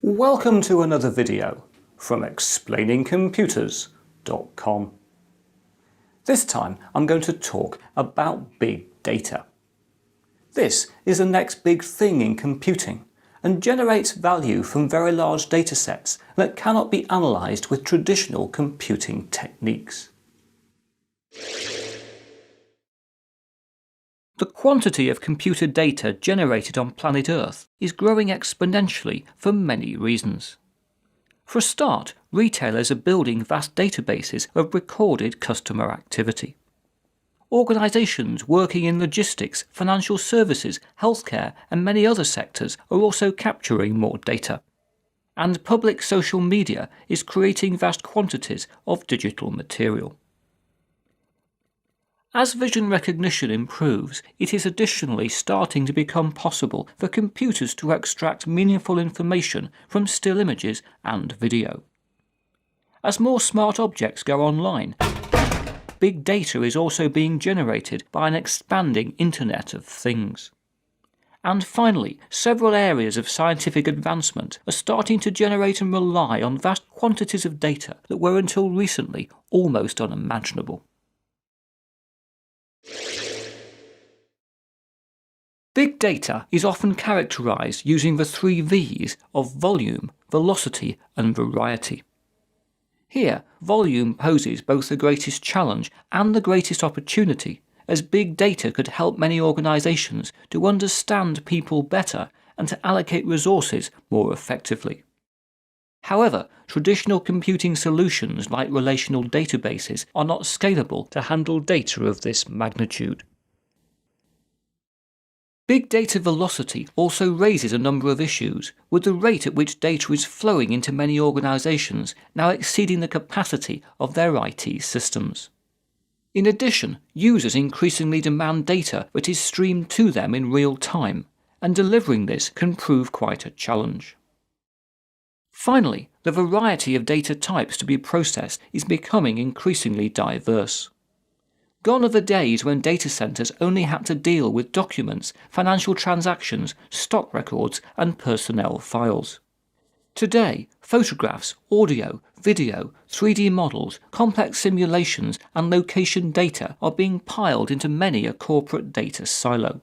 Welcome to another video from explainingcomputers.com. This time I'm going to talk about big data. This is the next big thing in computing and generates value from very large data sets that cannot be analysed with traditional computing techniques. The quantity of computer data generated on planet Earth is growing exponentially for many reasons. For a start, retailers are building vast databases of recorded customer activity. Organisations working in logistics, financial services, healthcare and many other sectors are also capturing more data. And public social media is creating vast quantities of digital material. As vision recognition improves, it is additionally starting to become possible for computers to extract meaningful information from still images and video. As more smart objects go online, big data is also being generated by an expanding Internet of Things. And finally, several areas of scientific advancement are starting to generate and rely on vast quantities of data that were until recently almost unimaginable. Big data is often characterised using the 3 V's of volume, velocity and variety. Here, volume poses both the greatest challenge and the greatest opportunity, as big data could help many organisations to understand people better and to allocate resources more effectively. However, traditional computing solutions like relational databases are not scalable to handle data of this magnitude. Big data velocity also raises a number of issues, with the rate at which data is flowing into many organisations now exceeding the capacity of their IT systems. In addition, users increasingly demand data that is streamed to them in real time, and delivering this can prove quite a challenge. Finally, the variety of data types to be processed is becoming increasingly diverse. Gone are the days when data centres only had to deal with documents, financial transactions, stock records and personnel files. Today, photographs, audio, video, 3D models, complex simulations and location data are being piled into many a corporate data silo.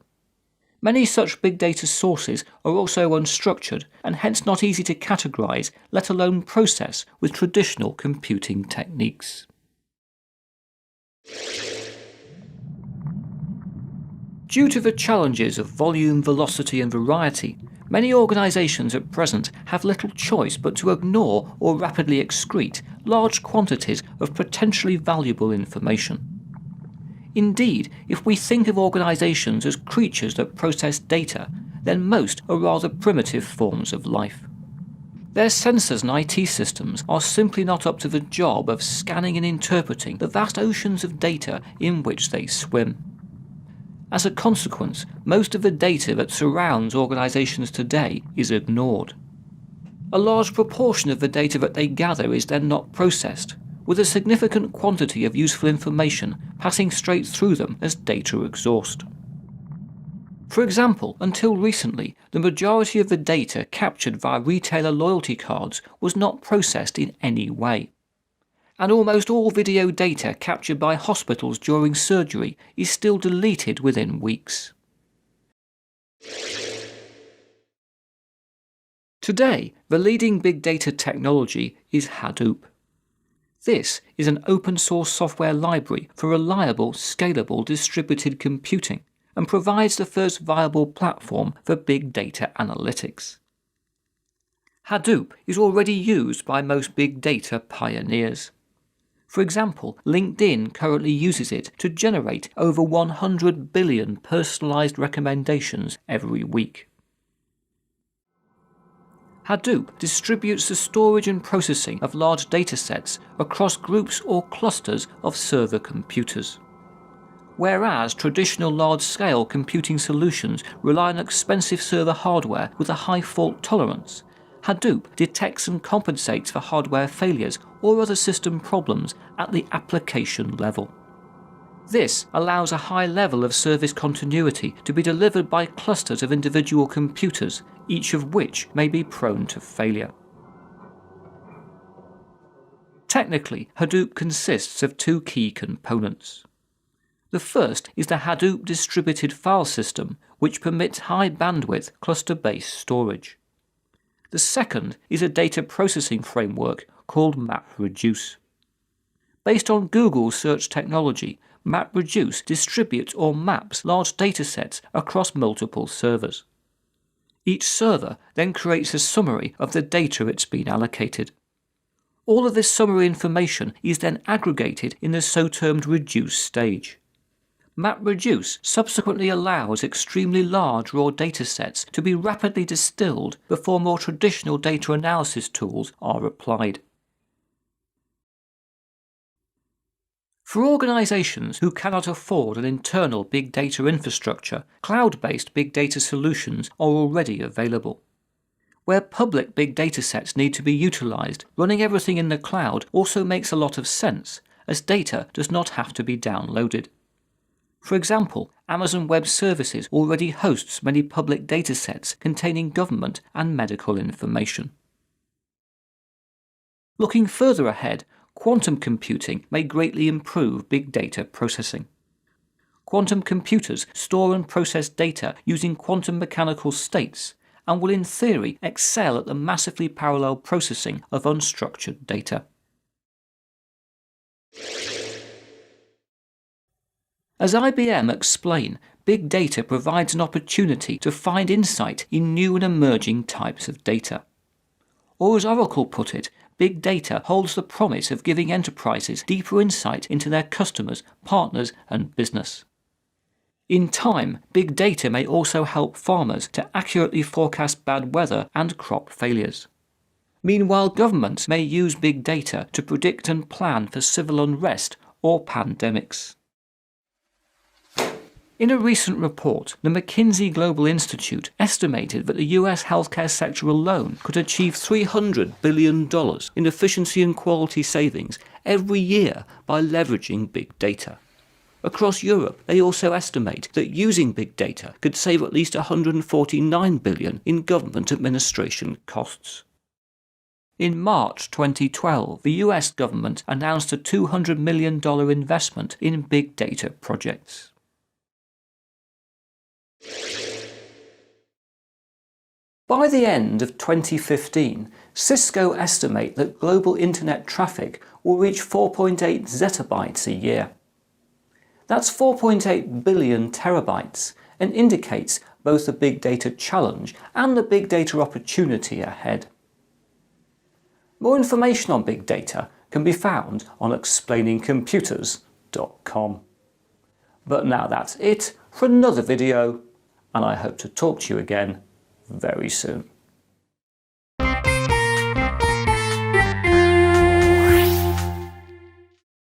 Many such big data sources are also unstructured and hence not easy to categorise, let alone process with traditional computing techniques. Due to the challenges of volume, velocity and variety, many organisations at present have little choice but to ignore or rapidly excrete large quantities of potentially valuable information. Indeed, if we think of organisations as creatures that process data, then most are rather primitive forms of life. Their sensors and IT systems are simply not up to the job of scanning and interpreting the vast oceans of data in which they swim. As a consequence, most of the data that surrounds organisations today is ignored. A large proportion of the data that they gather is then not processed, with a significant quantity of useful information passing straight through them as data exhaust. For example, until recently, the majority of the data captured via retailer loyalty cards was not processed in any way. And almost all video data captured by hospitals during surgery is still deleted within weeks. Today, the leading big data technology is Hadoop. This is an open-source software library for reliable, scalable distributed computing and provides the first viable platform for big data analytics. Hadoop is already used by most big data pioneers. For example, LinkedIn currently uses it to generate over 100 billion personalised recommendations every week. Hadoop distributes the storage and processing of large datasets across groups or clusters of server computers. Whereas traditional large-scale computing solutions rely on expensive server hardware with a high fault tolerance, Hadoop detects and compensates for hardware failures or other system problems at the application level. This allows a high level of service continuity to be delivered by clusters of individual computers, each of which may be prone to failure. Technically, Hadoop consists of two key components. The first is the Hadoop distributed file system, which permits high bandwidth cluster-based storage. The second is a data processing framework called MapReduce. Based on Google's search technology, MapReduce distributes or maps large datasets across multiple servers. Each server then creates a summary of the data it's been allocated. All of this summary information is then aggregated in the so-termed reduce stage. MapReduce subsequently allows extremely large raw datasets to be rapidly distilled before more traditional data analysis tools are applied. For organizations who cannot afford an internal big data infrastructure, cloud-based big data solutions are already available. Where public big datasets need to be utilized, running everything in the cloud also makes a lot of sense, as data does not have to be downloaded. For example, Amazon Web Services already hosts many public datasets containing government and medical information. Looking further ahead, quantum computing may greatly improve big data processing. Quantum computers store and process data using quantum mechanical states, and will in theory excel at the massively parallel processing of unstructured data. As IBM explain, big data provides an opportunity to find insight in new and emerging types of data. Or as Oracle put it, big data holds the promise of giving enterprises deeper insight into their customers, partners, and business. In time, big data may also help farmers to accurately forecast bad weather and crop failures. Meanwhile, governments may use big data to predict and plan for civil unrest or pandemics. In a recent report, the McKinsey Global Institute estimated that the US healthcare sector alone could achieve $300 billion in efficiency and quality savings every year by leveraging big data. Across Europe, they also estimate that using big data could save at least $149 billion in government administration costs. In March 2012, the US government announced a $200 million investment in big data projects. By the end of 2015, Cisco estimate that global internet traffic will reach 4.8 zettabytes a year. That's 4.8 billion terabytes, and indicates both the big data challenge and the big data opportunity ahead. More information on big data can be found on explainingcomputers.com. But now that's it for another video, and I hope to talk to you again very soon.